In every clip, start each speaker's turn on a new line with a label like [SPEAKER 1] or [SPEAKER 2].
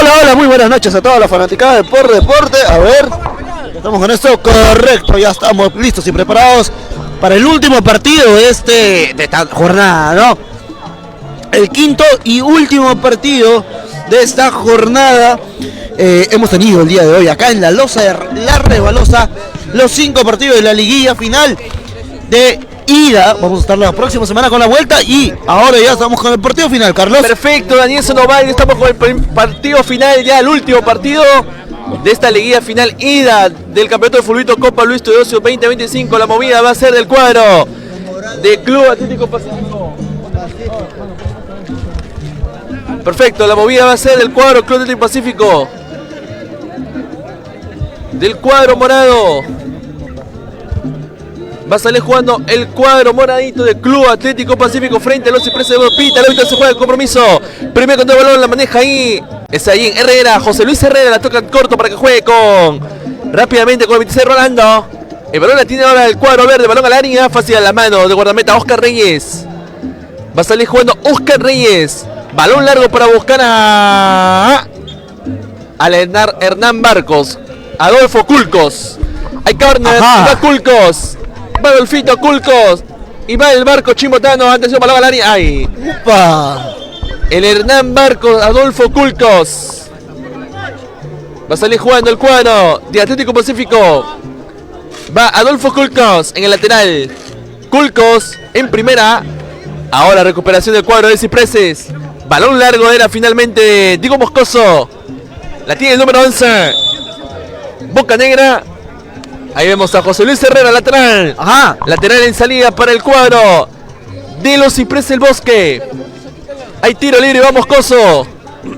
[SPEAKER 1] Hola, muy buenas noches a toda la fanaticada de Por Deporte. A ver, estamos con esto, correcto, ya estamos listos y preparados para el último partido de esta jornada, ¿no? El quinto y último partido de esta jornada hemos tenido el día de hoy acá en la Loza de la Rebalosa, los 5 partidos de la liguilla final de ida. Vamos a estar la próxima semana con la vuelta y ahora ya estamos con el partido final, Carlos.
[SPEAKER 2] Perfecto, Daniel Sonoval, estamos con el partido final, ya el último partido de esta liguilla final ida del campeonato de fulbito Copa Luis Teodosio 2025. La movida va a ser del cuadro de Club Atlético Pacífico. Perfecto, la movida va a ser del cuadro Club Atlético Pacífico, del cuadro morado. Va a salir jugando el cuadro moradito del Club Atlético Pacífico frente a los Cipreses de Pita. El árbitro se juega el compromiso. Primero con el balón, la maneja ahí. Es ahí en Herrera, José Luis Herrera, la toca en corto para que juegue rápidamente con el 26 Rolando. El balón la tiene ahora el cuadro verde, balón al área, fácil a la mano de guardameta Oscar Reyes. Va a salir jugando Oscar Reyes. Balón largo para buscar al Hernán Barcos. Adolfo Culcos. Hay córner, va Culcos. Va Adolfito Culcos. Y va el Barco Chimbotano. Atención, balón al área. ¡Ay!
[SPEAKER 1] ¡Upa!
[SPEAKER 2] El Hernán Barcos, Adolfo Culcos. Va a salir jugando el cuadro de Atlético Pacífico. Va Adolfo Culcos en el lateral. Culcos en primera. Ahora recuperación del cuadro de Cipreses. Balón largo era finalmente Diego Moscoso. La tiene el número 11. Boca Negra. Ahí vemos a José Luis Herrera, lateral.
[SPEAKER 1] Ajá.
[SPEAKER 2] Lateral en salida para el cuadro de los Cipreses del Bosque. Hay tiro libre, va Moscoso.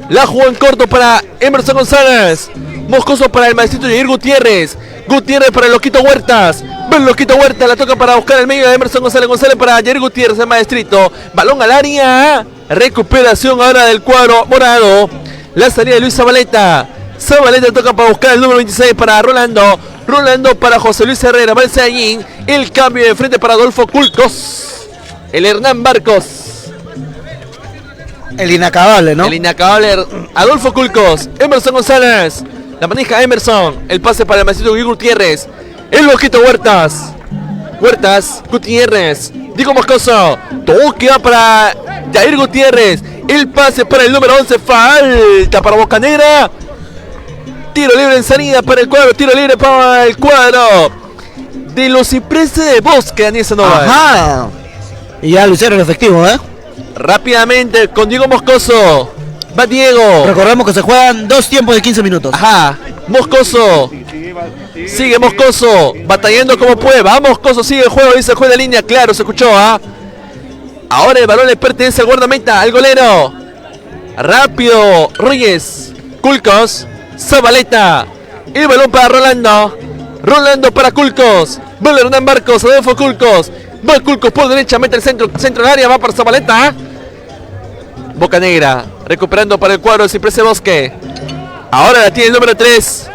[SPEAKER 2] La jugó en corto para Emerson González. Moscoso para el maestrito Jair Gutiérrez. Gutiérrez para el Loquito Huertas. El Loquito Huertas la toca para buscar el medio de Emerson González. González para Jair Gutiérrez, el maestrito. Balón al área. Recuperación ahora del cuadro morado. La salida de Luis Zabaleta. Zabaleta toca para buscar el número 26 para Rolando. Rolando para José Luis Herrera. Va el Saiyín. El cambio de frente para Adolfo Culcos. El Hernán Barcos.
[SPEAKER 1] El inacabable, ¿no?
[SPEAKER 2] El inacabable Adolfo Culcos. Emerson González. La maneja Emerson. El pase para el maestro Gutiérrez. El Loquito Huertas. Huertas. Gutiérrez. Diego Moscoso. Toque va para Jair Gutiérrez. El pase para el número 11. Falta para Boca Negra. Tiro libre en salida para el cuadro. Tiro libre para el cuadro de los Cipreses de Bosque, Daniel Sandoval.
[SPEAKER 1] Ajá. Y ya lo hicieron efectivo, ¿eh?
[SPEAKER 2] Rápidamente con Diego Moscoso. Va Diego.
[SPEAKER 1] Recordemos que se juegan 2 tiempos de 15 minutos.
[SPEAKER 2] Ajá. Moscoso. Sigue Moscoso. Batallando como puede. Va Moscoso. Sigue el juego. Dice el juez de línea. Claro, se escuchó. Ahora el balón le pertenece al guardameta. Al golero. Rápido. Reyes. Culcos. Zabaleta. El balón para Rolando. Rolando para Culcos. Va el Hernán Barcos. Adolfo Culcos. Va Culcos por derecha. Mete el centro del área. Va para Zabaleta. Boca Negra. Recuperando para el cuadro de Cipreses Bosque. Ahora la tiene el número 3.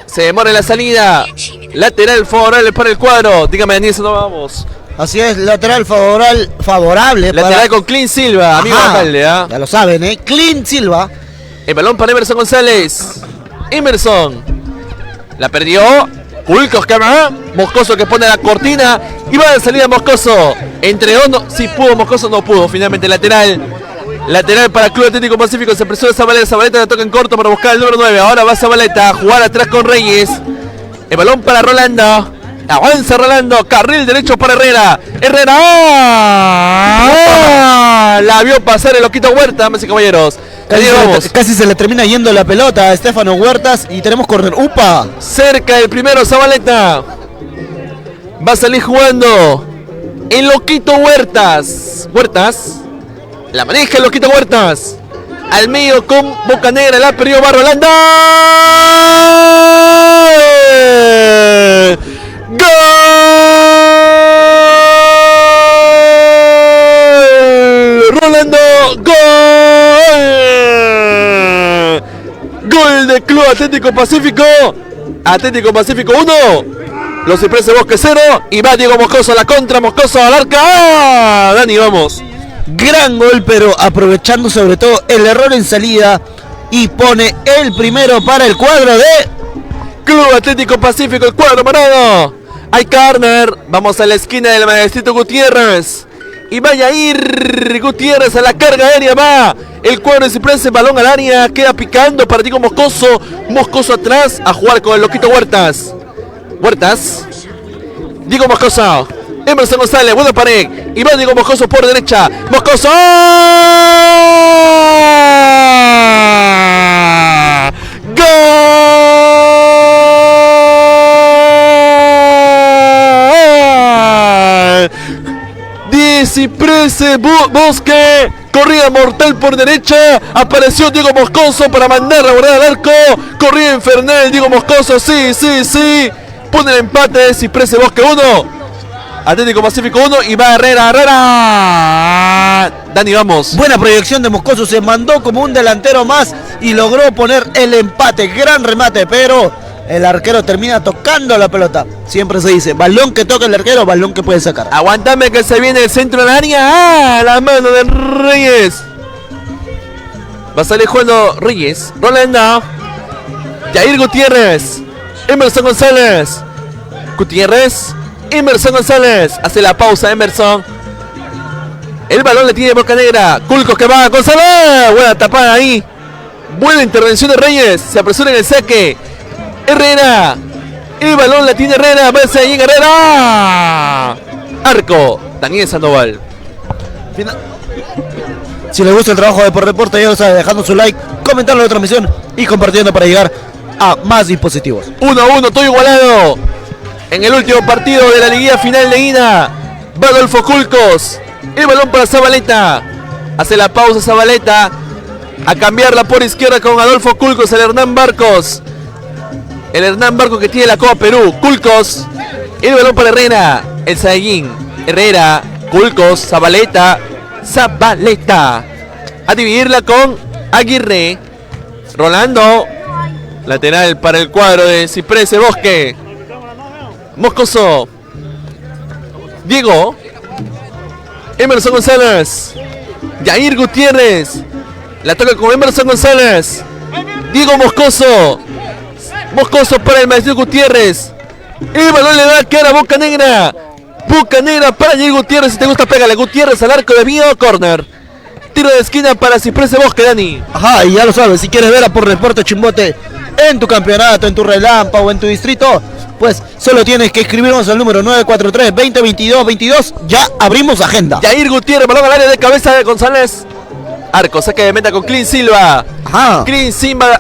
[SPEAKER 2] Se demora en la salida. Lateral favorable para el cuadro. Dígame, Daniel, no vamos.
[SPEAKER 1] Así es, lateral favorable.
[SPEAKER 2] Lateral con Clint Silva, amigo alcalde.
[SPEAKER 1] Ya lo saben, ¿eh? Clint Silva.
[SPEAKER 2] El balón para Emerson González. Emerson. La perdió. Culcos que va. Moscoso que pone la cortina. Y va de salida Moscoso. Entregó. Si pudo Moscoso, no pudo. Finalmente lateral. Lateral para Club Atlético Pacífico. Se apresura Zabaleta. Zabaleta la toca en corto para buscar el número 9. Ahora va Zabaleta a jugar atrás con Reyes. El balón para Rolando. Avanza Rolando. Carril derecho para Herrera. Herrera. La vio pasar el Loquito Huerta, damas y caballeros.
[SPEAKER 1] Casi se le termina yendo la pelota a Estefano Huertas y tenemos córner. ¡Upa!
[SPEAKER 2] Cerca del primero Zabaleta. Va a salir jugando el Loquito Huertas. La maneja el Loquito Huertas. Al medio con Boca Negra. La perdió Rolando. ¡Gol! Rolando. ¡Gol! Gol de Club Atlético Pacífico. Atlético Pacífico 1. Los Cipreses Bosque 0. Y va Diego Moscoso a la contra. Moscoso al arca. Dani, vamos.
[SPEAKER 1] Gran gol, pero aprovechando sobre todo el error en salida y pone el primero para el cuadro de
[SPEAKER 2] Club Atlético Pacífico, el cuadro morado. Hay corner. Vamos a la esquina del Maestrito Gutiérrez. Y vaya a ir Gutiérrez a la carga aérea. Va el cuadro de Ciprés, balón al área. Queda picando para Diego Moscoso. Moscoso atrás a jugar con el loquito Huertas. Diego Moscoso. Emerson González, buena pared. Y va Diego Moscoso por derecha. Moscoso. Ciprés Bosque, corrida mortal por derecha, apareció Diego Moscoso para mandar a guardar al arco, corrida infernal Diego Moscoso, sí, pone el empate de Ciprés Bosque 1, Atlético Pacífico 1 y va Herrera. Dani, vamos.
[SPEAKER 1] Buena proyección de Moscoso, se mandó como un delantero más y logró poner el empate, gran remate, pero el arquero termina tocando la pelota. Siempre se dice, balón que toca el arquero, balón que puede sacar.
[SPEAKER 2] Aguantame que se viene el centro del área. La mano de Reyes. Va a salir jugando Reyes. Rolando. Jair Gutiérrez. Emerson González. Emerson González. Hace la pausa Emerson. El balón le tiene Bocanegra. Culcos que va. González. Buena tapada ahí. Buena intervención de Reyes. Se apresura en el saque. Herrera. El balón la tiene Herrera. Va a seguir Herrera. Arco. Daniel Sandoval.
[SPEAKER 1] Si les gusta el trabajo de Por Deporte, ya lo sabe, dejando su like, comentando la transmisión y compartiendo para llegar a más dispositivos.
[SPEAKER 2] 1-1, todo igualado. En el último partido de la liguilla final de ida. Va Adolfo Culcos. El balón para Zabaleta. Hace la pausa Zabaleta. A cambiarla por izquierda con Adolfo Culcos, el Hernán Barcos. El Hernán Barcos que tiene la Copa Perú. Culcos. El balón para Herrera. El Saiyín. Herrera. Culcos. Zabaleta. A dividirla con Aguirre. Rolando. Lateral para el cuadro de Ciprés Bosque. Moscoso. Diego. Emerson González. Jair Gutiérrez. La toca con Emerson González. Diego Moscoso. Moscoso para el Maestro Gutiérrez. El balón le va a quedar a Bocanegra. Bocanegra para Jair Gutiérrez. Si te gusta, pégale. Gutiérrez al arco de Vío. Corner. Tiro de esquina para Ciprés Bosque, Dani.
[SPEAKER 1] Ajá, y ya lo sabes. Si quieres ver a Por Deporte Chimbote en tu campeonato, en tu relámpago, en tu distrito, pues solo tienes que escribirnos al número 943-2022-22. Ya abrimos agenda.
[SPEAKER 2] Jair Gutiérrez, balón al área de cabeza de González. Arco, saque de meta con Clint Silva.
[SPEAKER 1] Ajá.
[SPEAKER 2] Clint Silva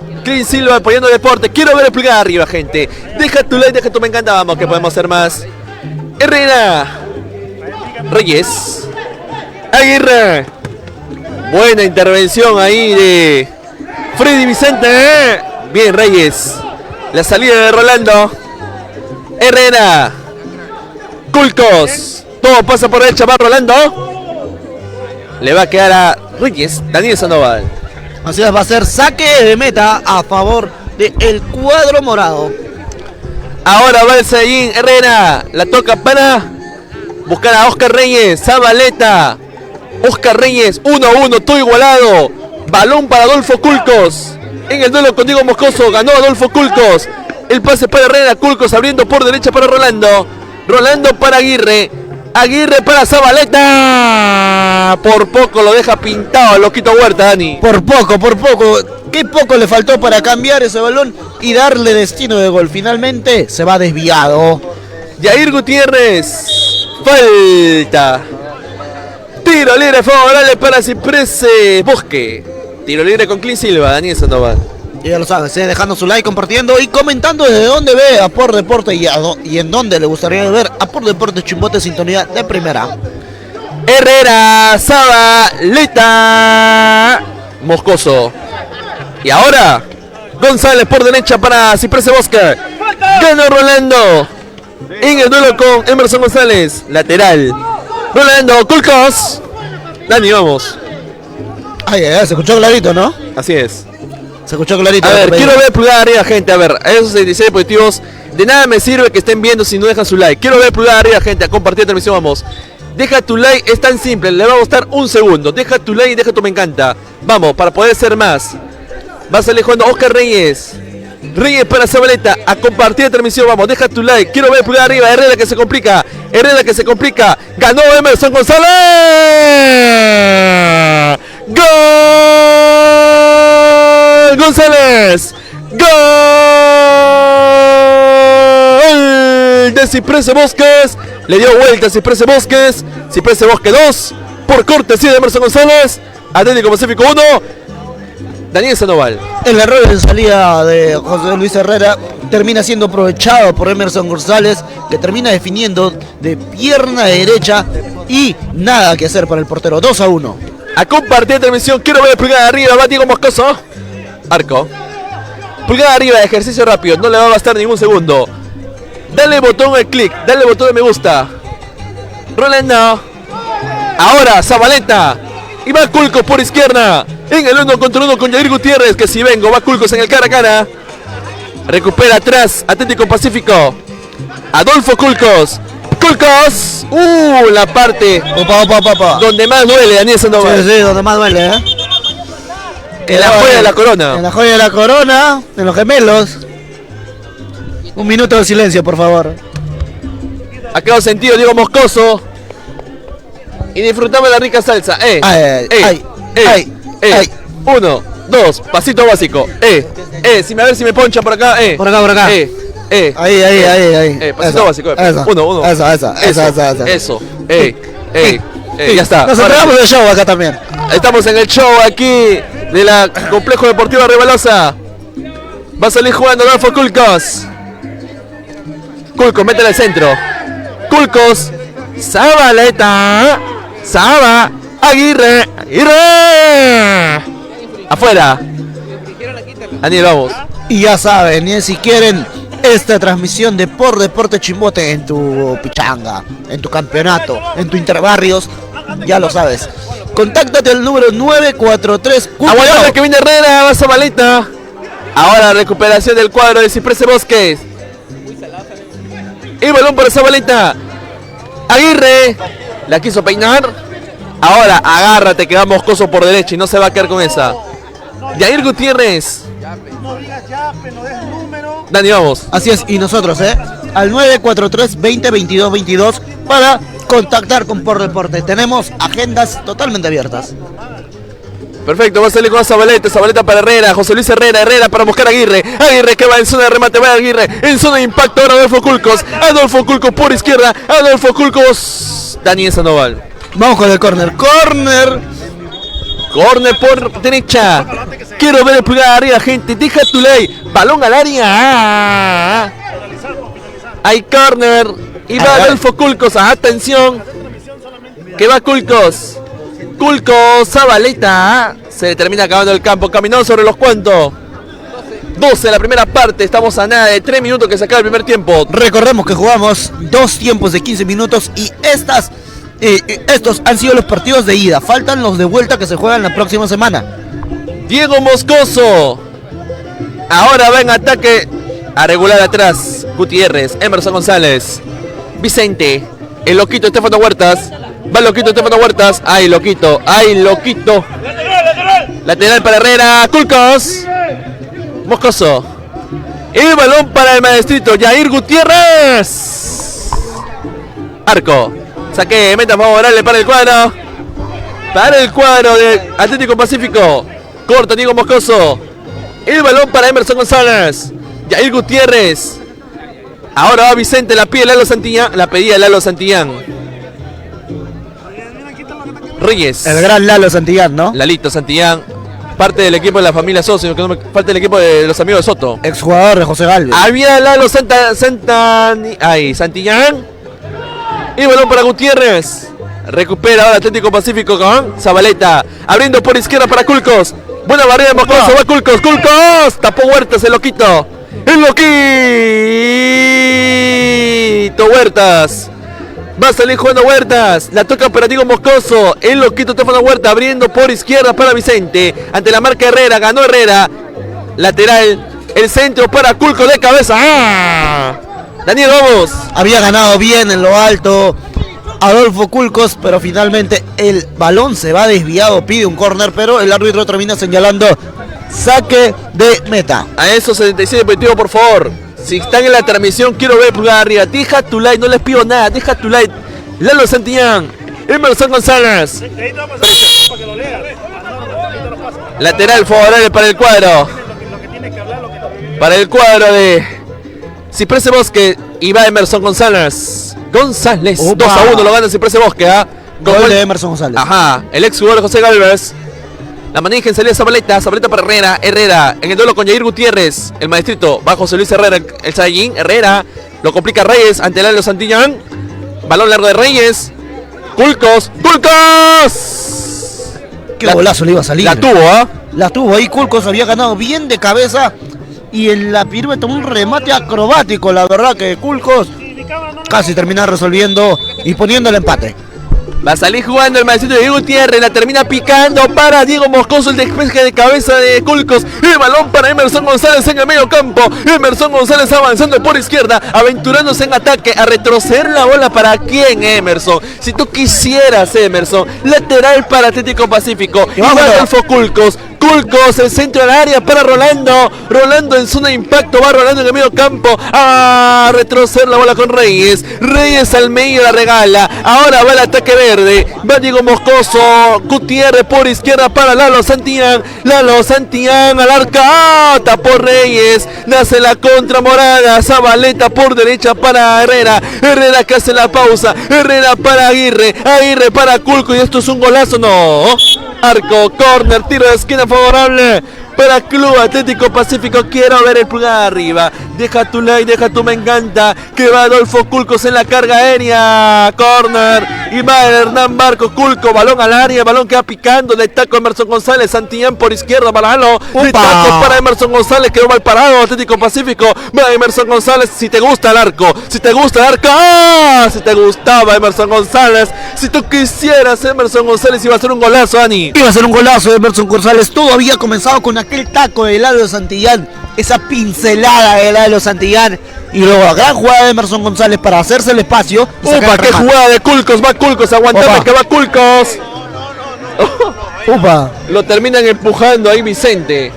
[SPEAKER 2] apoyando deporte. Quiero ver el pulgar arriba, gente. Deja tu like, deja tu me encanta. Vamos, que podemos hacer más. Herrera. Reyes. Aguirre. Buena intervención ahí de Freddy Vicente. Bien, Reyes. La salida de Rolando. Herrera. Culcos. Todo pasa por derecha, va Rolando. Le va a quedar a Reyes. Daniel Sandoval.
[SPEAKER 1] Así es, va a ser saque de meta a favor del cuadro morado.
[SPEAKER 2] Ahora va el Saiyín. Herrera. La toca para buscar a Oscar Reyes. Zabaleta. Oscar Reyes. 1-1. Todo igualado. Balón para Adolfo Culcos. En el duelo con Diego Moscoso. Ganó Adolfo Culcos. El pase para Herrera. Culcos abriendo por derecha para Rolando. Rolando para Aguirre. Aguirre para Zabaleta. Por poco lo deja pintado el loquito Huerta, Dani.
[SPEAKER 1] Por poco. Qué poco le faltó para cambiar ese balón y darle destino de gol. Finalmente se va desviado.
[SPEAKER 2] Jair Gutiérrez. Falta. Tiro libre favorable para Ciprés Bosque. Tiro libre con Clint Silva, Daniel Sandoval.
[SPEAKER 1] Y ya lo sabes, dejando su like, compartiendo y comentando desde dónde ve a Por Deporte y en dónde le gustaría ver a Por Deporte Chimbote sintonía de primera.
[SPEAKER 2] Herrera, Zabaleta, Moscoso. Y ahora, González por derecha para Ciprés Bosque. Gana Rolando. En el duelo con Emerson González. Lateral. Rolando, Culcos. Dani, vamos.
[SPEAKER 1] Ay, se escuchó clarito, ¿no?
[SPEAKER 2] Así es.
[SPEAKER 1] Se escuchó clarito.
[SPEAKER 2] A ver, quiero ver pulgar arriba, gente. A ver, esos 66 positivos. De nada me sirve que estén viendo si no dejan su like. Quiero ver pulgar arriba, gente. A compartir la transmisión, vamos. Deja tu like, es tan simple. Le va a gustar un segundo. Deja tu like y deja tu me encanta. Vamos, para poder ser más. Va a salir jugando Oscar Reyes. Reyes para Zabaleta. A compartir la transmisión. Vamos, deja tu like. Quiero ver pulgar arriba. Herrera que se complica. Herrera que se complica. Ganó Emerson González. ¡Gol! González. ¡Gol! De Ciprés Bosques. Le dio vuelta a Ciprés Bosques. Ciprés Bosques 2. Por cortesía de Emerson González. Atlético Pacífico 1. Daniel Sandoval.
[SPEAKER 1] El error en salida de José Luis Herrera termina siendo aprovechado por Emerson González, que termina definiendo de pierna derecha y nada que hacer para el portero. 2-1.
[SPEAKER 2] A compartir transmisión. Quiero ver el pulgar arriba. Va Diego Moscoso. Arco. Pulgar arriba. Ejercicio rápido. No le va a bastar ningún segundo. Dale botón de clic. Dale botón de me gusta. Rolando. Ahora Zabaleta. Y va Culcos por izquierda. En el 1 contra 1 con Jair Gutiérrez. Que si vengo. Va Culcos en el cara a cara. Recupera atrás. Atlético Pacífico. Adolfo Culcos. Culcos. La parte.
[SPEAKER 1] Opa.
[SPEAKER 2] Donde más duele, Daniel Sandoval.
[SPEAKER 1] Sí, donde más duele, ¿eh?
[SPEAKER 2] En la joya de la corona.
[SPEAKER 1] En la joya de la corona. En los gemelos. Un minuto de silencio, por favor.
[SPEAKER 2] Ha quedado sentido Diego Moscoso. Y disfrutamos la rica salsa.
[SPEAKER 1] Ay.
[SPEAKER 2] 1, 2, pasito básico. A ver si me poncha por acá.
[SPEAKER 1] Por acá. Ahí.
[SPEAKER 2] Pasito básico.
[SPEAKER 1] Esa.
[SPEAKER 2] 1. Eso. Ya está.
[SPEAKER 1] Nos entregamos el show acá también.
[SPEAKER 2] Estamos en el show aquí de la Complejo Deportivo Rebalosa. Va a salir jugando Adolfo Culcos. Culcos, métele al centro. Culcos. Zabaleta. Aguirre. Afuera. Daniel, vamos.
[SPEAKER 1] Y ya saben, si quieren esta transmisión de Por Deporte Chimbote en tu pichanga, en tu campeonato, en tu interbarrios, ya lo sabes. Contáctate al número 943.
[SPEAKER 2] Aguanta que viene Herrera, va Zabaleta. Ahora recuperación del cuadro de Ciprés Bosques. El balón para Zabaleta. Aguirre. La quiso peinar. Ahora agárrate que va Moscoso por derecha y no se va a quedar con esa. Jair Gutiérrez. Dani, vamos.
[SPEAKER 1] Así es, y nosotros, al 943-20-22-22 para contactar con Por Deporte. Tenemos agendas totalmente abiertas.
[SPEAKER 2] Perfecto, va a salir con Zabaleta para Herrera, José Luis Herrera para buscar a Aguirre que va en zona de remate, va Aguirre, en zona de impacto ahora Adolfo Culcos por izquierda, Adolfo Culcos, Daniel Sandoval.
[SPEAKER 1] Vamos con el córner,
[SPEAKER 2] Corner por derecha. Quiero ver el pulgar arriba, gente. Deja tu like. Balón al área. Hay corner. Y va Adolfo Culcos. Atención. Que va Culcos. Zabaleta. Se le termina acabando el campo. Caminó sobre los cuantos. 12 la primera parte. Estamos a nada de 3 minutos que se acaba el primer tiempo.
[SPEAKER 1] Recordemos que jugamos 2 tiempos de 15 minutos y estos han sido los partidos de ida. Faltan los de vuelta que se juegan la próxima semana.
[SPEAKER 2] Diego Moscoso. Ahora va en ataque a regular atrás. Gutiérrez, Emerson González, Vicente, el loquito Estefano Huertas. Va el loquito Estefano Huertas. Ay, loquito. Lateral para Herrera. Culcos. Moscoso. El balón para el maestrito Jair Gutiérrez. Arco. Saque, meta favorable para el cuadro. De Atlético Pacífico. Corta Diego Moscoso. El balón para Emerson González. Jair Gutiérrez. Ahora va Vicente, la pedía Lalo Santillán. Reyes.
[SPEAKER 1] El gran Lalo Santillán, ¿no?
[SPEAKER 2] Lalito Santillán. Parte del equipo de la familia Soto, parte del equipo de los amigos de Soto.
[SPEAKER 1] Exjugador de José Galvez.
[SPEAKER 2] Había Lalo Santillán. Y balón para Gutiérrez. Recupera ahora Atlético Pacífico con Zabaleta. Abriendo por izquierda para Culcos. Buena barrera de Moscoso. Va Culcos. Tapó Huertas, el loquito. Huertas. Va a salir jugando Huertas. La toca para Diego Moscoso. El loquito Estefano Huerta abriendo por izquierda para Vicente. Ante la marca Herrera. Ganó Herrera. Lateral. El centro para Culcos de cabeza. Daniel, vamos.
[SPEAKER 1] Había ganado bien en lo alto Adolfo Culcos, pero finalmente el balón se va desviado, pide un córner, pero el árbitro termina señalando saque de meta.
[SPEAKER 2] A esos 77 positivos, por favor. Si están en la transmisión, quiero ver pulgar arriba. Deja tu like, no les pido nada. Deja tu like. Lalo Santillán, Emerson González. Lateral favorable para el cuadro. Para el cuadro de Ciprés Bosque. Y va Emerson González.
[SPEAKER 1] Opa.
[SPEAKER 2] 2-1 lo gana Ciprés Bosque.
[SPEAKER 1] Gol de Emerson González.
[SPEAKER 2] Ajá, el ex jugador José Galvez. La maneja en salida Zabaleta para Herrera. Herrera en el duelo con Jair Gutiérrez. El maestrito va José Luis Herrera, el Saiyín. Herrera lo complica Reyes ante Lalo Santillán. Balón largo de Reyes. Culcos.
[SPEAKER 1] Qué golazo le iba a salir.
[SPEAKER 2] La tuvo,
[SPEAKER 1] La tuvo ahí. Culcos había ganado bien de cabeza. Y en la pirueta un remate acrobático. La verdad que Culcos casi termina resolviendo y poniendo el empate.
[SPEAKER 2] Va a salir jugando el maestrito de Diego Gutiérrez. La termina picando para Diego Moscoso. El despeje de cabeza de Culcos. El balón para Emerson González en el medio campo. Emerson González avanzando por izquierda. Aventurándose en ataque. A retroceder la bola para quién, Emerson. Si tú quisieras, Emerson. Lateral para Atlético Pacífico. Y va Adolfo Culcos. Culcos, el centro del área para Rolando. Rolando en zona de impacto. Va Rolando en el medio campo. A retroceder la bola con Reyes. Reyes al medio la regala. Ahora va el ataque verde. Va Diego Moscoso. Gutiérrez por izquierda para Lalo Santillán. Lalo Santillán al arca. Tapó Reyes. Nace la contra morada. Zabaleta por derecha para Herrera. Herrera que hace la pausa. Herrera para Aguirre. Aguirre para Culco. Y esto es un golazo. No. Arco, corner, tiro de esquina favorable para Club Atlético Pacífico. Quiero ver el pulgar arriba. Deja tu like, deja tu me encanta. Que va Adolfo Culcos en la carga aérea. Corner. Y va Hernán Barco. Culco, balón al área. Balón que va picando. De taco Emerson González. Santillán por izquierda. Balalo. De taco para Emerson González. Quedó mal parado Atlético Pacífico. Va Emerson González. Si te gusta el arco. Si te gusta el arco. ¡Ah! Si te gustaba Emerson González. Si tú quisieras Emerson González. Iba a ser un golazo, Dani.
[SPEAKER 1] Iba a ser un golazo de Emerson González. Todo había comenzado con aquel taco de Lalo Santillán. Esa pincelada de Lalo Santillán. Y luego la gran jugada de Emerson González para hacerse el espacio.
[SPEAKER 2] ¡Upa! ¡Qué jugada de Culcos! Va Culcos, aguantame que va Culcos.
[SPEAKER 1] ¡Upa!
[SPEAKER 2] Lo terminan empujando ahí Vicente.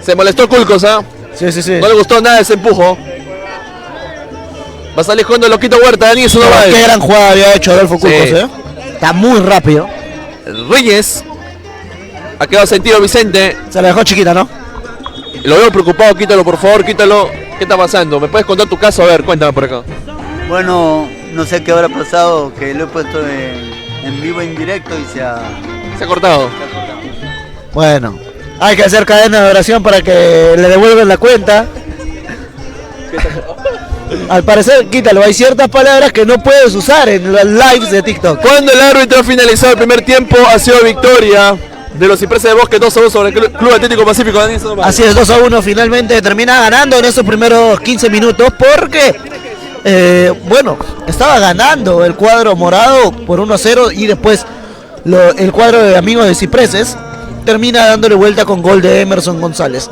[SPEAKER 2] Se molestó Culcos,
[SPEAKER 1] Sí.
[SPEAKER 2] No le gustó nada ese empujo. Va a salir jugando el loquito Huerta, Dani, eso no va.
[SPEAKER 1] Qué gran jugada había hecho Adolfo Culcos, Está muy rápido.
[SPEAKER 2] Reyes. Ha quedado sentido Vicente.
[SPEAKER 1] Se la dejó chiquita, ¿no?
[SPEAKER 2] Lo veo preocupado, quítalo por favor, quítalo. ¿Qué está pasando? ¿Me puedes contar tu caso? A ver, cuéntame por acá.
[SPEAKER 3] Bueno, no sé qué habrá pasado, que lo he puesto en vivo, en directo y se ha
[SPEAKER 2] cortado.
[SPEAKER 1] Bueno, hay que hacer cadena de oración para que le devuelvan la cuenta. Al parecer, quítalo, hay ciertas palabras que no puedes usar en los lives de TikTok.
[SPEAKER 2] Cuando el árbitro finalizó el primer tiempo, ha sido victoria de los Cipreses de Bosque 2-2 sobre el Club Atlético Pacífico.
[SPEAKER 1] Así es, 2-1 finalmente termina ganando en esos primeros 15 minutos porque, bueno, estaba ganando el cuadro morado por 1-0 y después el cuadro de amigos de Cipreses termina dándole vuelta con gol de Emerson González.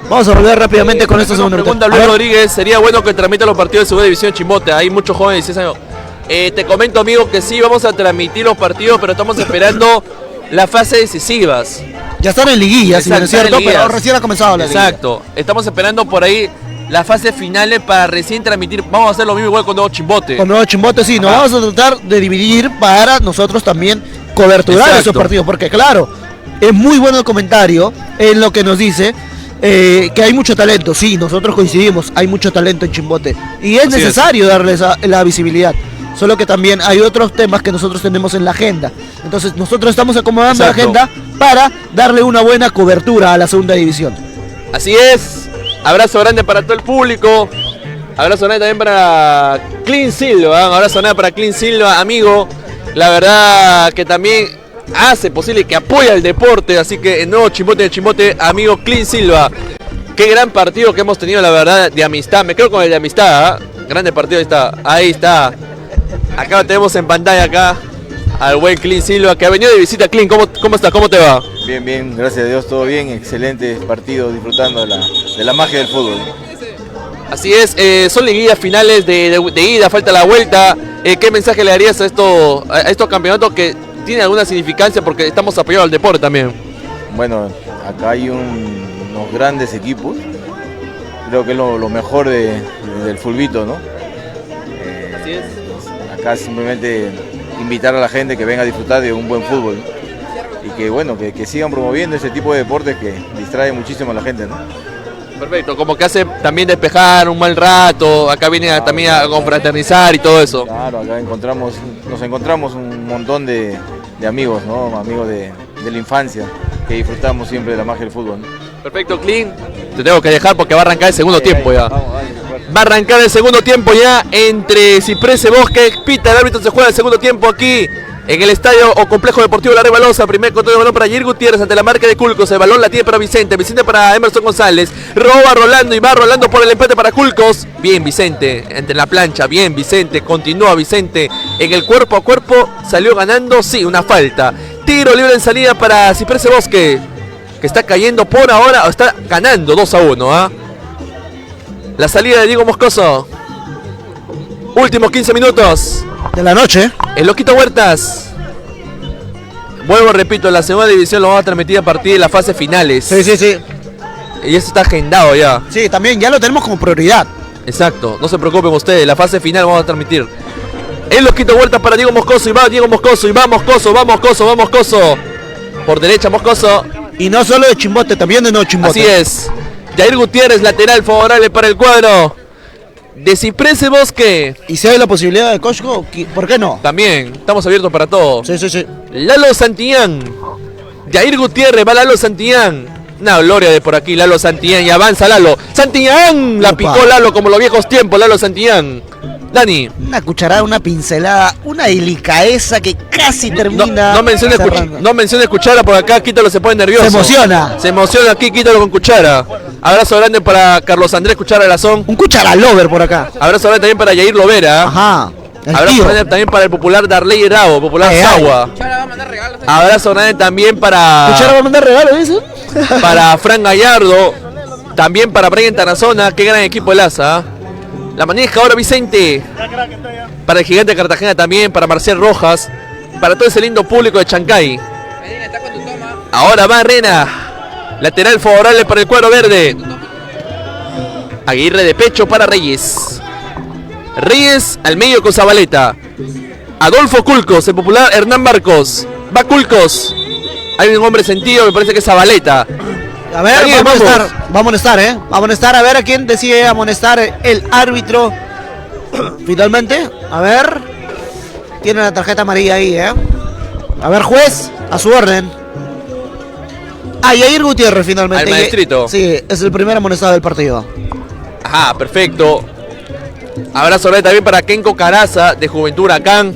[SPEAKER 1] Vamos a volver rápidamente con estos segundos.
[SPEAKER 2] Pregunta Luis Rodríguez, sería bueno que transmita los partidos de segunda división de Chimbote. Hay muchos jóvenes de 16 años. Te comento, amigo, que sí, vamos a transmitir los partidos, pero estamos esperando las fases decisivas.
[SPEAKER 1] Ya están en liguilla, si es cierto, pero recién ha comenzado la liguilla.
[SPEAKER 2] Exacto, estamos esperando por ahí las fases finales para recién transmitir. Vamos a hacer lo mismo igual con Nuevo Chimbote.
[SPEAKER 1] Con Nuevo Chimbote, sí, nos vamos a tratar de dividir para nosotros también coberturar esos partidos, porque claro, es muy bueno el comentario en lo que nos dice que hay mucho talento. Sí, nosotros coincidimos, hay mucho talento en Chimbote y es necesario darles la visibilidad. Solo que también hay otros temas que nosotros tenemos en la agenda. Entonces nosotros estamos acomodando la agenda para darle una buena cobertura a la segunda división.
[SPEAKER 2] Así es. Abrazo grande para todo el público. Abrazo grande también para Clean Silva. Abrazo grande para Clean Silva, amigo. La verdad que también hace posible que apoya el deporte. Así que el nuevo Chimbote de Chimbote, amigo Clean Silva. Qué gran partido que hemos tenido, la verdad, de amistad. Me quedo con el de amistad. Grande partido, ahí está. Acá lo tenemos en pantalla acá al buen Clean Silva, que ha venido de visita. Clean, ¿cómo estás? ¿Cómo te va?
[SPEAKER 4] Bien, gracias a Dios, todo bien, excelente partido, disfrutando de la magia del fútbol.
[SPEAKER 2] Así es, son liguillas finales de ida, falta la vuelta. ¿Qué mensaje le darías a estos campeonatos que tienen alguna significancia porque estamos apoyando al deporte también?
[SPEAKER 4] bueno, acá hay unos grandes equipos. Creo que es lo mejor del fulbito, ¿no?
[SPEAKER 2] Así es.
[SPEAKER 4] Acá simplemente invitar a la gente que venga a disfrutar de un buen fútbol, ¿no? Y que bueno, que sigan promoviendo ese tipo de deportes que distrae muchísimo a la gente, ¿no?
[SPEAKER 2] Perfecto, como que hace también despejar un mal rato, acá viene también a confraternizar y todo eso.
[SPEAKER 4] Claro, acá nos encontramos un montón de amigos, ¿no? Amigos de la infancia, que disfrutamos siempre de la magia del fútbol, ¿no?
[SPEAKER 2] Perfecto, Clint. Te tengo que dejar porque va a arrancar el segundo tiempo ya.
[SPEAKER 4] Vamos, dale, fuerte.
[SPEAKER 2] Va a arrancar el segundo tiempo ya entre Ciprés Bosque. Pita el árbitro, se juega el segundo tiempo aquí en el estadio o complejo deportivo La Rebalosa. Primer control de balón para Jair Gutiérrez ante la marca de Culcos. El balón la tiene para Vicente. Vicente para Emerson González. Roba Rolando y va Rolando por el empate para Culcos. Bien Vicente, entre la plancha. Bien Vicente, continúa Vicente. En el cuerpo a cuerpo salió ganando, sí, una falta. Tiro libre en salida para Ciprés Bosque, que está cayendo por ahora, o está ganando 2-1, ¿ah? La salida de Diego Moscoso. Últimos 15 minutos
[SPEAKER 1] De la noche.
[SPEAKER 2] el Loquito Huertas. Vuelvo, repito, la segunda división lo vamos a transmitir a partir de las fases finales.
[SPEAKER 1] Sí, sí, sí.
[SPEAKER 2] Y eso está agendado ya.
[SPEAKER 1] Sí, también ya lo tenemos como prioridad.
[SPEAKER 2] Exacto, no se preocupen ustedes, la fase final vamos a transmitir. El Loquito Huertas para Diego Moscoso y va Diego Moscoso y va Moscoso, va Moscoso, va Moscoso. Por derecha Moscoso.
[SPEAKER 1] Y no solo de Chimbote, también de no Chimbote.
[SPEAKER 2] Así es. Jair Gutiérrez, lateral favorable para el cuadro de Ciprés Bosque.
[SPEAKER 1] Y si hay la posibilidad de Cosco, ¿por qué no?
[SPEAKER 2] También, estamos abiertos para todo.
[SPEAKER 1] Sí, sí, sí.
[SPEAKER 2] Lalo Santillán. Jair Gutiérrez, va Lalo Santillán. Una gloria de por aquí, Lalo Santillán. Y avanza Lalo. Santillán. La
[SPEAKER 1] Upa.
[SPEAKER 2] picó Lalo como los viejos tiempos, Lalo Santillán. Dani.
[SPEAKER 1] Una cucharada, una pincelada, una delicadeza que casi termina.
[SPEAKER 2] No mencione
[SPEAKER 1] cerrando.
[SPEAKER 2] no mencione cuchara porque acá Quítalo se pone nervioso.
[SPEAKER 1] Se emociona.
[SPEAKER 2] Se emociona aquí, Quítalo con cuchara. Abrazo grande para Carlos Andrés Cuchara Lazón.
[SPEAKER 1] Un cucharalover por acá.
[SPEAKER 2] Abrazo grande también para Yair Lovera.
[SPEAKER 1] Ajá. El
[SPEAKER 2] Abrazo
[SPEAKER 1] tío.
[SPEAKER 2] grande también para el popular Darley Bravo, popular
[SPEAKER 1] Ay, ay.
[SPEAKER 2] Sagua. Abrazo grande también
[SPEAKER 1] ¿Cuchara va
[SPEAKER 2] para
[SPEAKER 1] a mandar regalo eso?
[SPEAKER 2] Fran Gallardo. También para Brian Tarazona. Qué gran equipo el ASA. La maneja ahora Vicente. Para el gigante de Cartagena también. Para Marcial Rojas. Para todo ese lindo público de Chancay. Ahora va Rena. Lateral favorable para el cuadro verde. Aguirre de pecho para Reyes. Reyes al medio con Zabaleta. Adolfo Culcos, el popular Hernán Marcos. Va Culcos. Hay un hombre sentido, me parece que es Zabaleta.
[SPEAKER 1] A ver,
[SPEAKER 2] Daniel,
[SPEAKER 1] vamos a
[SPEAKER 2] vamos.
[SPEAKER 1] amonestar, va a amonestar, ¿eh? Va a amonestar, a ver a quién decide amonestar el árbitro. Finalmente, a ver. Tiene la tarjeta amarilla ahí, ¿eh? A ver, juez, a su orden. Yair Gutiérrez finalmente.
[SPEAKER 2] Al maestrito.
[SPEAKER 1] Sí, es el primer amonestado del partido.
[SPEAKER 2] Ajá, perfecto. Abrazo grande también para Kenko Caraza de Juventud Huracán.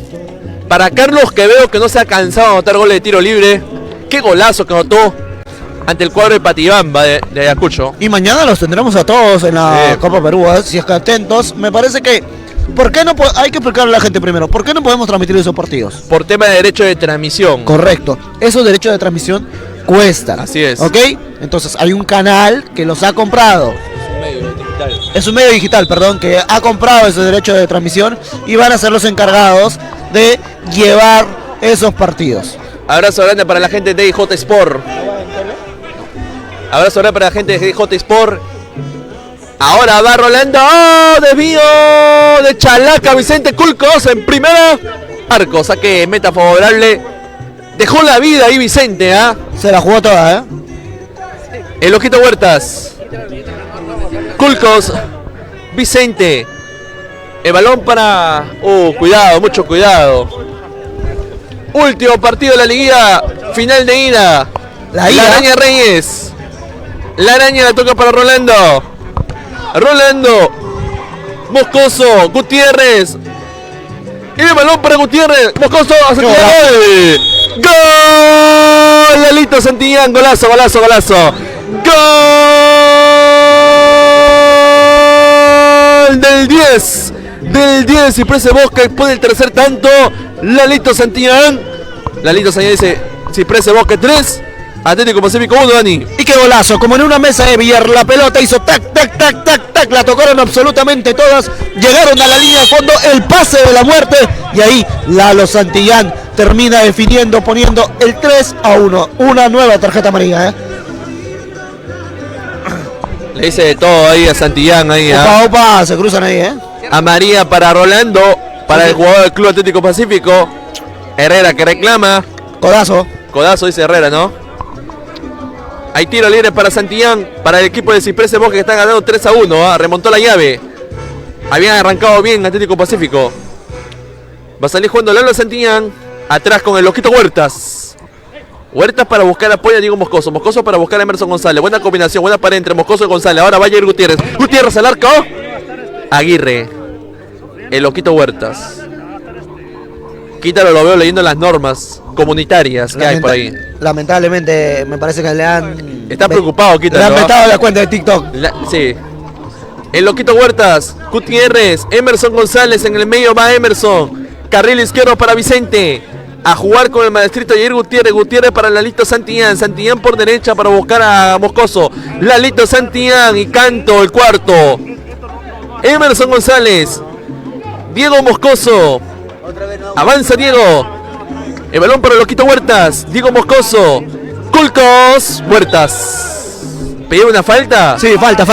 [SPEAKER 2] Para Carlos Quevedo, que no se ha cansado de anotar goles de tiro libre. Qué golazo que anotó ante el cuadro de Patibamba de Ayacucho.
[SPEAKER 1] Y mañana los tendremos a todos en la
[SPEAKER 2] Sí.
[SPEAKER 1] Copa Perú, ¿eh? Si es que atentos. Me parece que... ¿Por qué no hay que explicarle a la gente primero? ¿Por qué no podemos transmitir esos partidos?
[SPEAKER 2] Por tema de derecho de transmisión.
[SPEAKER 1] Correcto. Esos derechos de transmisión cuestan.
[SPEAKER 2] Así es.
[SPEAKER 1] ¿Ok? Entonces hay un canal que los ha comprado. Es un medio digital, perdón, que ha comprado ese derecho de transmisión y van a ser los encargados de llevar esos partidos.
[SPEAKER 2] Abrazo grande para la gente de DJ Sport. Abrazo grande para la gente de DJ Sport. Ahora va Rolando. ¡Oh! Desvío de Chalaca. Vicente Culcos en primera. Arco, saque meta favorable. Dejó la vida ahí Vicente, ¿ah?
[SPEAKER 1] Se la jugó toda, ¿eh?
[SPEAKER 2] El Ojito Huertas. Culcos. Vicente. El balón para... cuidado, mucho cuidado. Último partido de la liguilla. Final de ida.
[SPEAKER 1] La
[SPEAKER 2] La
[SPEAKER 1] ida.
[SPEAKER 2] araña Reyes. La araña la toca para Rolando. Rolando. Moscoso. Gutiérrez. Y el balón para Gutiérrez. Moscoso hace gol. Gol. Lalito Santillán. Golazo, golazo, golazo. Gol del 10. Del 10. Ciprés Bosque después del tercer tanto. Lalito Santillán. Lalito Santillán dice Ciprés Bosque 3. Atlético Pacífico 1, Dani.
[SPEAKER 1] Y qué golazo, como en una mesa de billar, la pelota hizo tac, tac, tac, tac, tac, la tocaron absolutamente todas, llegaron a la línea de fondo, el pase de la muerte, y ahí Lalo Santillán termina definiendo, poniendo el 3-1. Una nueva tarjeta amarilla,
[SPEAKER 2] Le dice de todo ahí a Santillán ahí,
[SPEAKER 1] Opa, opa, se cruzan ahí,
[SPEAKER 2] Amarilla para Rolando, para el jugador del Club Atlético Pacífico. Herrera que reclama.
[SPEAKER 1] Codazo.
[SPEAKER 2] Codazo dice Herrera, ¿no? Hay tiro libre para Santillán, para el equipo de Ciprés Bosque que están ganando 3-1, remontó la llave. Habían arrancado bien Atlético Pacífico. Va a salir jugando Lalo Santillán, atrás con el Loquito Huertas. Huertas para buscar apoyo a Diego Moscoso. Moscoso para buscar a Emerson González. Buena combinación, buena pared entre Moscoso y González. Ahora va Jair Gutiérrez. Gutiérrez al arco. Aguirre. El Loquito Huertas. Quítalo, lo veo leyendo las normas comunitarias que hay por ahí.
[SPEAKER 1] Lamentablemente, me parece que le han...
[SPEAKER 2] Está preocupado, Quítalo.
[SPEAKER 1] Le han vetado la cuenta de TikTok.
[SPEAKER 2] Sí. El Loquito Huertas. Gutiérrez. Emerson González. En el medio va Emerson. Carril izquierdo para Vicente. A jugar con el maestrito Jair Gutiérrez. Gutiérrez para Lalito Santillán. Santillán por derecha para buscar a Moscoso. Lalito Santillán y Canto el cuarto. Emerson González. Diego Moscoso. Avanza Diego. El balón para el Loquito Huertas. Diego Moscoso. Culcos. Huertas. ¿Pedía una falta?
[SPEAKER 1] Sí, falta.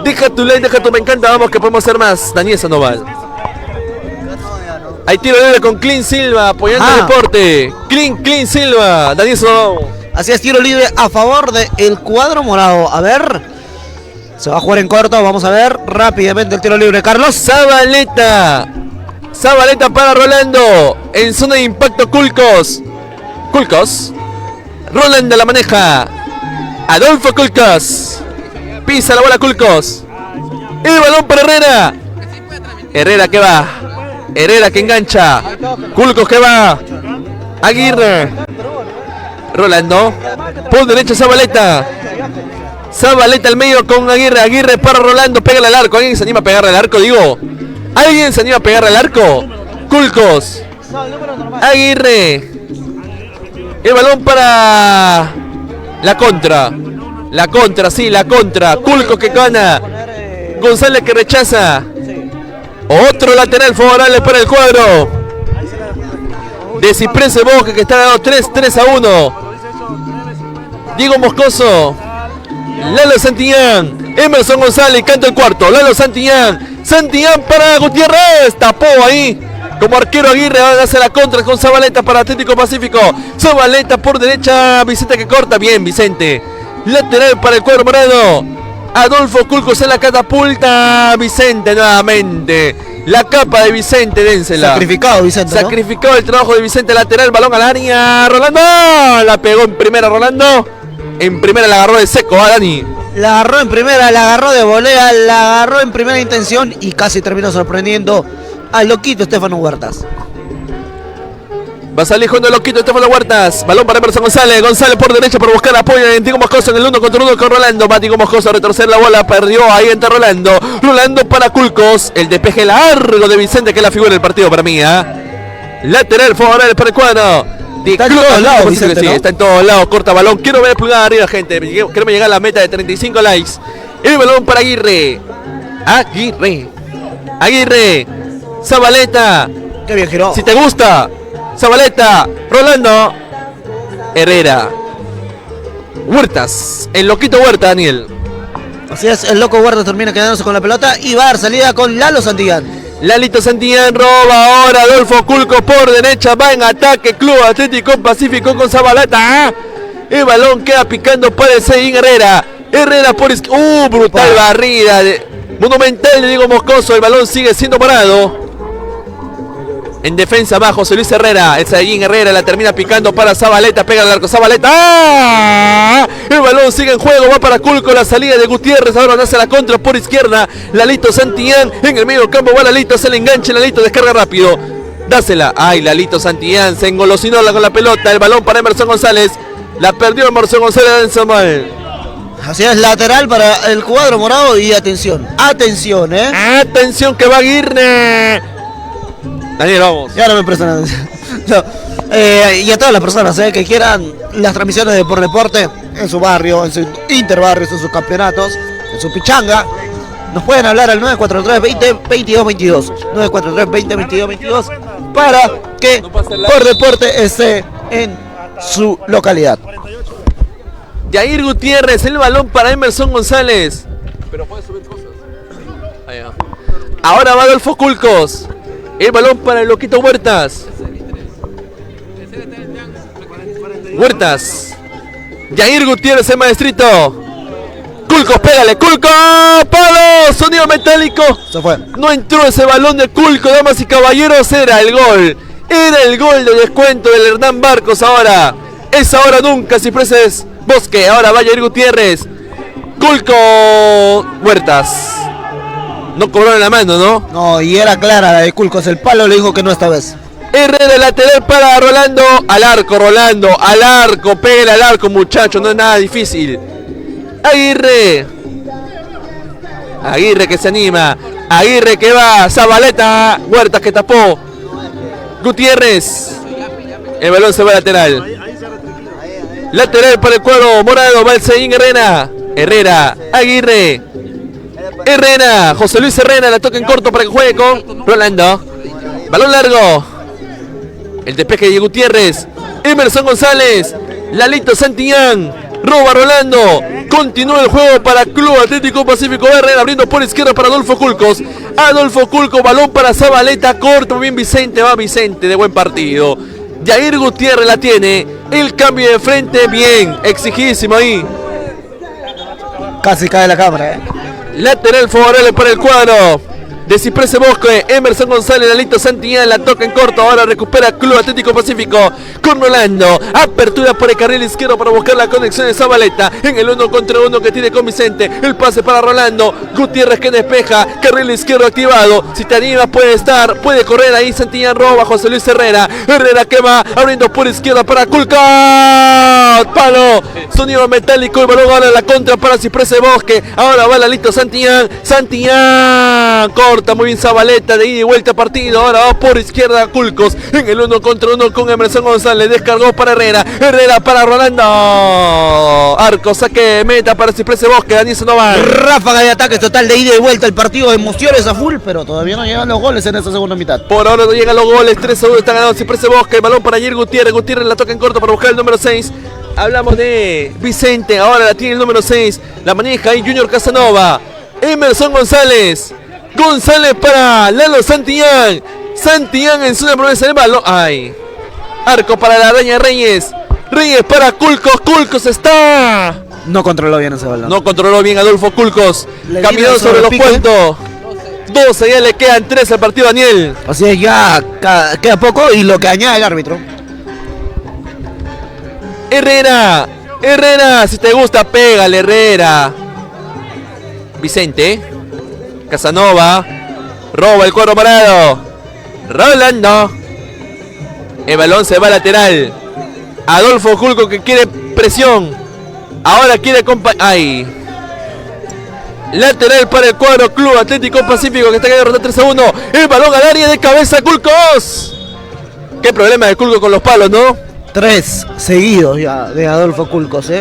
[SPEAKER 2] Deja tu like, deja tu me encanta. Vamos que podemos hacer más. Daniel Sandoval. Hay tiro libre con Clint Silva apoyando el deporte. Clint Silva. Daniel Sandoval.
[SPEAKER 1] Así es, tiro libre a favor del cuadro morado. A ver. Se va a jugar en corto. Vamos a ver rápidamente el tiro libre. Carlos.
[SPEAKER 2] Zabaleta para Rolando. En zona de impacto Culcos. Rolando la maneja. Adolfo Culcos. Pisa la bola Culcos. El balón para Herrera. Herrera que va. Herrera que engancha. Culcos que va. Aguirre. Rolando. Por derecha Zabaleta. Zabaleta al medio con Aguirre. Aguirre para Rolando. Pégale al arco. ¿Alguien se anima a pegarle al arco? Digo. ¿Alguien se anima a pegarle al arco? Culcos. Aguirre. El balón para la contra. La contra. Culcos que gana. González que rechaza. Otro lateral favorable para el cuadro de Ciprés Bosque que está ganando 3-1. Diego Moscoso. Lalo Santillán. Emerson González canta el cuarto. Lalo Santillán. Santillán para Gutiérrez. Tapó ahí. Como arquero Aguirre va a hacer la contra con Zabaleta para Atlético Pacífico. Zabaleta por derecha. Vicente que corta. Bien, Vicente. Lateral para el cuadro morado. Adolfo Culcos en la catapulta. Vicente nuevamente. La capa de Vicente, dénsela.
[SPEAKER 1] Sacrificado Vicente, ¿no?
[SPEAKER 2] Sacrificado el trabajo de Vicente, lateral, balón al área. Rolando. La pegó en primera Rolando. En primera la agarró de seco, Dani.
[SPEAKER 1] La agarró en primera, la agarró de volea, la agarró en primera intención y casi terminó sorprendiendo al loquito Estefano Huertas.
[SPEAKER 2] Va a salir jugando el loquito Estefano Huertas. Balón para Emerson González. González por derecha para buscar apoyo de Diego Moscoso en el 1 contra 1 con Rolando. Va Diego Moscoso a retorcer la bola. Perdió ahí entre Rolando. Rolando para Culcos. El despeje largo de Vicente que es la figura del partido para mí. Lateral favorable para el cuadro.
[SPEAKER 1] Está en todos lados, Vicente,
[SPEAKER 2] sí,
[SPEAKER 1] ¿no?
[SPEAKER 2] está en todos lados. Corta balón. Quiero ver el pulgar arriba, gente. Quiero llegar a la meta de 35 likes. El balón para Aguirre. Aguirre. Zabaleta.
[SPEAKER 1] Qué bien giró.
[SPEAKER 2] Si te gusta. Zabaleta, Rolando, Herrera, Huertas, el loquito Huerta, Daniel.
[SPEAKER 1] Así es, el loco Huertas termina quedándose con la pelota y va a dar salida con Lalo Santillán.
[SPEAKER 2] Lalito Santillán roba ahora. Adolfo Culcos por derecha, va en ataque. Club Atlético Pacífico con Zabaleta. El balón queda picando para el Seín Herrera. Herrera por izquierda. Brutal barrida. Monumental de Diego Moscoso. El balón sigue siendo parado. En defensa va José Luis Herrera. El Saiyín Herrera la termina picando para Zabaleta. Pega al arco. Zabaleta. ¡Ah! El balón sigue en juego. Va para Culco. La salida de Gutiérrez. Ahora nace la contra por izquierda. Lalito Santillán. En el medio campo va Lalito. Se le engancha. Lalito descarga rápido. Dásela. Ay, Lalito Santillán. Se engolosinó con la pelota. El balón para Emerson González. La perdió Emerson González en Samuel.
[SPEAKER 1] Así es, lateral para el cuadro morado. Y atención. Atención,
[SPEAKER 2] Atención que va Aguirre. Daniel, vamos.
[SPEAKER 1] Ya no me prestan atención. No. Y a todas las personas que quieran las transmisiones de Por Deporte en su barrio, en sus interbarrios, en sus campeonatos, en su pichanga, nos pueden hablar al 943-20-2222. 943-20-2222 para que por deporte esté en su localidad.
[SPEAKER 2] Jair Gutiérrez, el balón para Emerson González. Pero puede subir cosas. Ahora va Adolfo Culcos. El balón para el Loquito Huertas. Huertas. Jair Gutiérrez, el maestrito. Culcos, pégale, Culcos, palo, sonido metálico.
[SPEAKER 1] Se fue.
[SPEAKER 2] No entró ese balón de Culco, damas y caballeros, era el gol. Era el gol de descuento del Hernán Barcos ahora. Es ahora nunca, Cipreses Bosque. Ahora va Jair Gutiérrez. Culco, Huertas. No cobró en la mano, ¿no?
[SPEAKER 1] No, y era clara la de Culcos. El palo le dijo que no esta vez.
[SPEAKER 2] Herrera lateral para Rolando. Al arco, Rolando. Al arco, pégale al arco, muchacho. No es nada difícil. Aguirre. Aguirre que se anima. Aguirre que va. Zabaleta. Huertas que tapó. Gutiérrez. El balón se va a lateral. Lateral para el cuadro morado. Balseín Herrera. Herrera. Aguirre. Herrera. José Luis Herrera. La toca en corto para que juegue con Rolando. Balón largo. El despeje de Gutiérrez. Emerson González. Lalito Santillán. Roba Rolando. Continúa el juego para Club Atlético Pacífico Herrera. Abriendo por izquierda para Adolfo Culcos. Adolfo Culcos. Balón para Zabaleta. Corto. Bien Vicente. Va Vicente. De buen partido. Jair Gutiérrez la tiene. El cambio de frente. Bien. Exigidísimo ahí.
[SPEAKER 1] Casi cae la cámara,
[SPEAKER 2] Lateral favorable para el cuadro de Ciprés Bosque. Emerson González, Lalito Santillán, la toca en corto. Ahora recupera Club Atlético Pacífico con Rolando. Apertura por el carril izquierdo para buscar la conexión de Zabaleta. En el 1 contra 1 que tiene con Vicente. El pase para Rolando. Gutiérrez que despeja. Carril izquierdo activado. Si te animas puede estar. Puede correr ahí. Santillán roba. José Luis Herrera. Herrera que va abriendo por izquierda para Culca. Palo. Sonido metálico. El balón ahora en la contra para Ciprés Bosque. Ahora va Lalito Santillán. Santillán. Corta muy bien Zabaleta de ida y vuelta partido. Ahora va por izquierda Culcos. En el 1 contra 1 con Emerson González. Descargó para Herrera. Herrera para Rolando. Arco, saque meta para Ciprés Bosque. Daniel Sandoval.
[SPEAKER 1] Ráfaga de ataque total de ida y vuelta. El partido de emociones a full, pero todavía no llegan los goles en esta segunda mitad.
[SPEAKER 2] Por ahora no llegan los goles. 3-1 está ganando Ciprés Bosque. El balón para Jair Gutiérrez. Gutiérrez la toca en corto para buscar el número 6. Hablamos de Vicente. Ahora la tiene el número 6. La maneja ahí Junior Casanova. Emerson González. González para Lalo Santillán. Santillán en zona promesa del balón. Ay. Arco para la araña Reyes. Reyes para Culcos. Culcos está.
[SPEAKER 1] No controló bien ese balón.
[SPEAKER 2] No controló bien Adolfo Culcos. Caminó sobre los cuentos. 12, ya le quedan 3 al partido, Daniel.
[SPEAKER 1] Así es, ya queda poco y lo que añade el árbitro.
[SPEAKER 2] Herrera. Herrera, si te gusta, pégale, Herrera. Vicente. Casanova. Roba el cuadro parado. Rolando. El balón se va lateral. Adolfo Culco que quiere presión. Ahora quiere ay. Lateral para el cuadro Club Atlético Pacífico que está quedando derrotado 3-1. El balón al área de cabeza Culcos. Qué problema de Culco con los palos, ¿no?
[SPEAKER 1] 3 seguidos ya de Adolfo Culcos,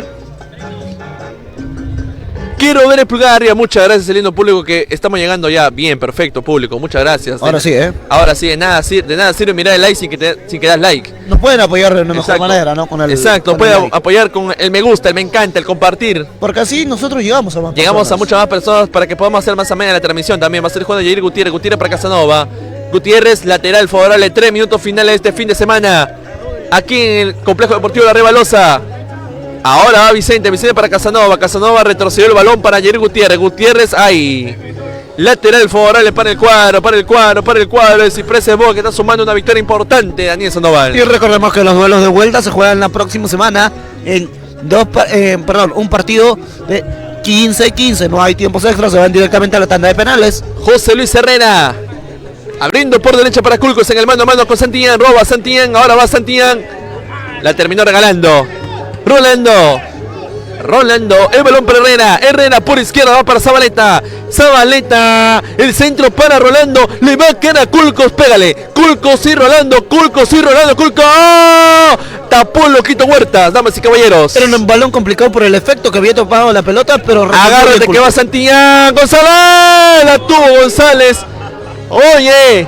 [SPEAKER 2] Quiero ver el pulgar arriba. Muchas gracias, el lindo público que estamos llegando ya. Bien, perfecto público. Muchas gracias.
[SPEAKER 1] Ahora sí,
[SPEAKER 2] Ahora sí, de nada sirve mirar el like sin que das like.
[SPEAKER 1] Nos pueden apoyar de una mejor manera, ¿no?
[SPEAKER 2] Exacto, pueden apoyar con el me gusta, el me encanta, el compartir.
[SPEAKER 1] Porque así nosotros llegamos a más personas.
[SPEAKER 2] Llegamos a muchas más personas para que podamos hacer más amena la transmisión también. Va a ser jugando Jair Gutiérrez. Gutiérrez para Casanova. Gutiérrez, lateral favorable. 3 minutos finales de este fin de semana. Aquí en el Complejo Deportivo La Rebalosa. Ahora va Vicente para Casanova. Casanova retrocedió el balón para Jair Gutiérrez. Gutiérrez, ahí. Lateral favorable para el cuadro de Ciprés Bosque que está sumando una victoria importante, Daniel Sandoval.
[SPEAKER 1] Y recordemos que los duelos de vuelta se juegan la próxima semana en un partido de 15-15. No hay tiempos extras, se van directamente a la tanda de penales.
[SPEAKER 2] José Luis Herrera. Abriendo por derecha para Culcos en el mano a mano con Santillán. Roba Santillán, ahora va Santillán. La terminó regalando. Rolando, el balón para Herrera. Herrera por izquierda, va para Zabaleta. Zabaleta, el centro para Rolando. Le va a quedar a Culcos, pégale. Culcos y Rolando. Culcos. ¡Oh! Tapó el Loquito Huertas, damas y caballeros.
[SPEAKER 1] Era un balón complicado por el efecto que había topado la pelota, pero...
[SPEAKER 2] Agárrate que va Santillán. González, la tuvo González. Oye,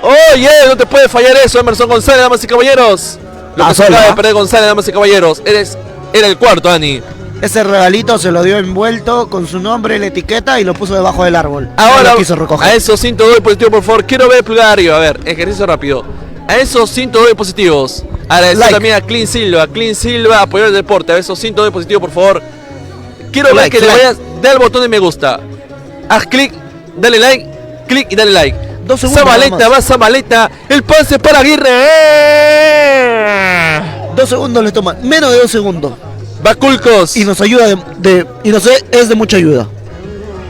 [SPEAKER 2] Oye, no te puede fallar eso, Emerson González, damas y caballeros. Lo que se acaba de perder González, damas y caballeros. Era el cuarto, Dani.
[SPEAKER 1] Ese regalito se lo dio envuelto con su nombre, la etiqueta y lo puso debajo del árbol.
[SPEAKER 2] Ahora,
[SPEAKER 1] No lo quiso recoger.
[SPEAKER 2] a esos 102 positivos, por favor. Quiero ver pulgar arriba. A ver, ejercicio rápido. A esos 102 positivos. Agradecer también a Clean Silva, apoyar el deporte. A esos 102 positivos, por favor. Quiero ver que le vayas, dale al botón de me gusta. Haz clic, dale like, clic y dale like.
[SPEAKER 1] 2 segundos.
[SPEAKER 2] Zabaleta, va Zabaleta. El pase para Aguirre.
[SPEAKER 1] 2 segundos le toma. Menos de 2 segundos.
[SPEAKER 2] Va Culcos.
[SPEAKER 1] Y nos ayuda y no sé, es de mucha ayuda.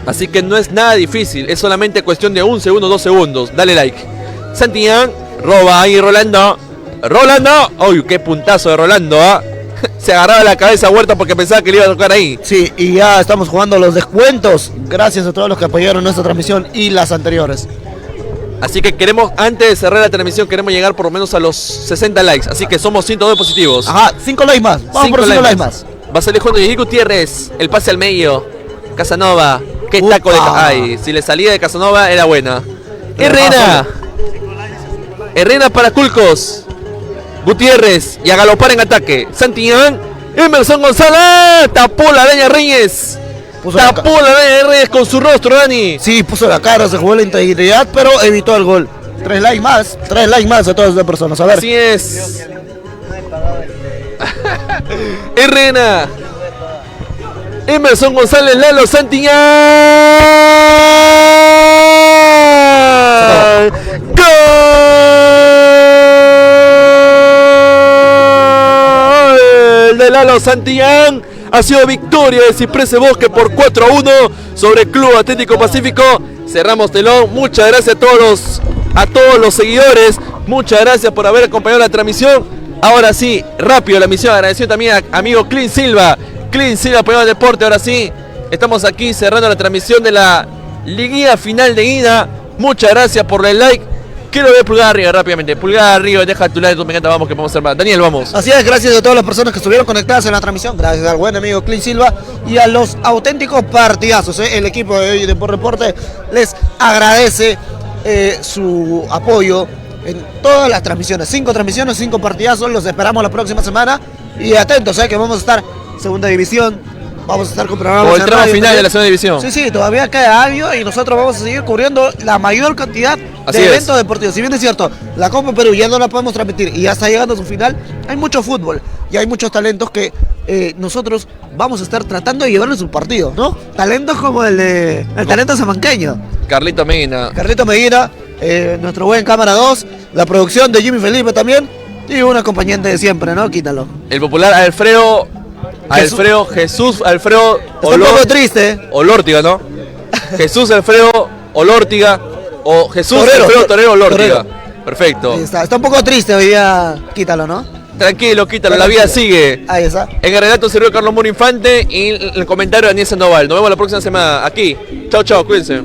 [SPEAKER 2] Así que no es nada difícil. Es solamente cuestión de 1 segundo, 2 segundos. Dale like. Santillán. Roba ahí Rolando. Rolando. Uy, qué puntazo de Rolando, ¿ah? Se agarraba la cabeza a Huerta porque pensaba que le iba a tocar ahí.
[SPEAKER 1] Sí, y ya estamos jugando los descuentos. Gracias a todos los que apoyaron nuestra transmisión y las anteriores.
[SPEAKER 2] Así que queremos, antes de cerrar la transmisión, queremos llegar por lo menos a los 60 likes. Así que somos 102 positivos.
[SPEAKER 1] Ajá, 5 likes más. Vamos por 5 likes más.
[SPEAKER 2] Va a salir jugando Yegi Gutiérrez. El pase al medio. Casanova. Qué taco de... Ay, si le salía de Casanova era buena. Herrera. Herrera para Culcos. Gutiérrez. Y a galopar en ataque. Santillán. Emerson González. Tapó la araña Reyes. Tapó la araña Reyes con su rostro, Dani.
[SPEAKER 1] Sí, puso la cara, se jugó la integridad, pero evitó el gol. 3 likes más a todas esas personas. A ver.
[SPEAKER 2] Así es. Herrera. Emerson González, Lalo Santillán. ¡Gol! De Lalo Santillán. Ha sido victoria de Ciprés Bosque por 4-1 sobre Club Atlético Pacífico. Cerramos telón. Muchas gracias a todos los seguidores. Muchas gracias por haber acompañado la transmisión. Ahora sí, rápido la misión. Agradecido también a amigo Clean Silva. Clean Silva apoyando el deporte. Ahora sí, estamos aquí cerrando la transmisión de la liguilla final de ida. Muchas gracias por el like. Quiero ver pulgar arriba rápidamente. Pulgar arriba, deja tu like, me encanta, vamos que podemos hacer más. Daniel, vamos.
[SPEAKER 1] Así es, gracias a todas las personas que estuvieron conectadas en la transmisión. Gracias al buen amigo Clean Silva y a los auténticos partidazos. El equipo de hoy de Por Reporte les agradece su apoyo en todas las transmisiones. 5 transmisiones, 5 partidazos. Los esperamos la próxima semana. Y atentos, que vamos a estar segunda división. Vamos a estar con programas
[SPEAKER 2] o el tramo final de la segunda división.
[SPEAKER 1] Sí, sí, todavía queda año y nosotros vamos a seguir cubriendo la mayor cantidad de eventos deportivos. Si bien es cierto, la Copa Perú ya no la podemos transmitir y ya está llegando a su final, hay mucho fútbol y hay muchos talentos que nosotros vamos a estar tratando de llevarles un partido, ¿no? Talentos como el talento samanqueño.
[SPEAKER 2] Carlito Medina.
[SPEAKER 1] Carlito Medina, nuestro buen cámara 2, la producción de Jimmy Felipe también y un acompañante de siempre, ¿no? Quítalo.
[SPEAKER 2] El popular Alfredo Jesús Alfredo
[SPEAKER 1] Está un poco triste.
[SPEAKER 2] Olórtiga, ¿no? Jesús Alfredo Olórtiga o Jesús Alfredo Torero Olórtiga. Perfecto.
[SPEAKER 1] Está un poco triste hoy día, quítalo, ¿no?
[SPEAKER 2] Tranquilo, quítalo, la vida sigue.
[SPEAKER 1] Ahí está.
[SPEAKER 2] En el relato sirvió Carlos Muro Infante y el comentario de Daniel Sandoval. Nos vemos la próxima semana aquí. Chao, chao, cuídense.